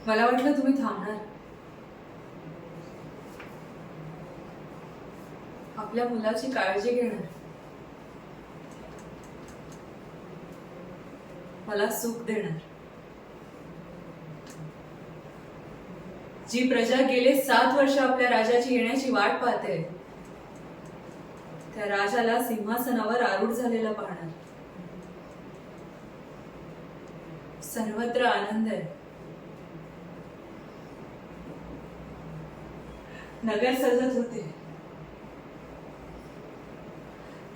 मला वाटलं तुम्ही थांबणार. आपल्या मुलाची काळजी घेणार, मला सुख देणार. जी प्रजा गेले 7 वर्ष आपल्या राजाची येण्याची वाट पाहते, त्या राजाला सिंहासनावर आरूढ झालेला पाहणार. सर्वत्र आनंद आहे. नगर सजत होते,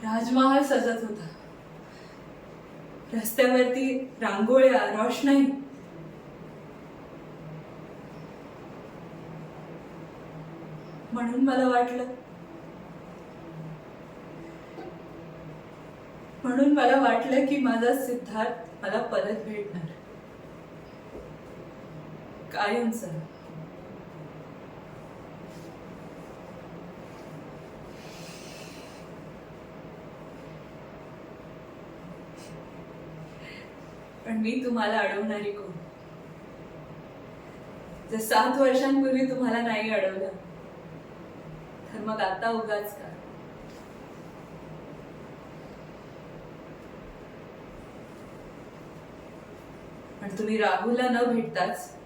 राजमहाल सजत होता, रस्त्यावरती रांगोळ्या, रोषणाई. म्हणून मला वाटलं की माझा सिद्धार्थ मला परत भेटणार, कायमचा. पण मी तुम्हाला अडवणारी कोण? जर 7 वर्षांपूर्वी तुम्हाला नाही अडवलं तर मग आता उगाच का? पण तुम्ही राहुलला न भेटताच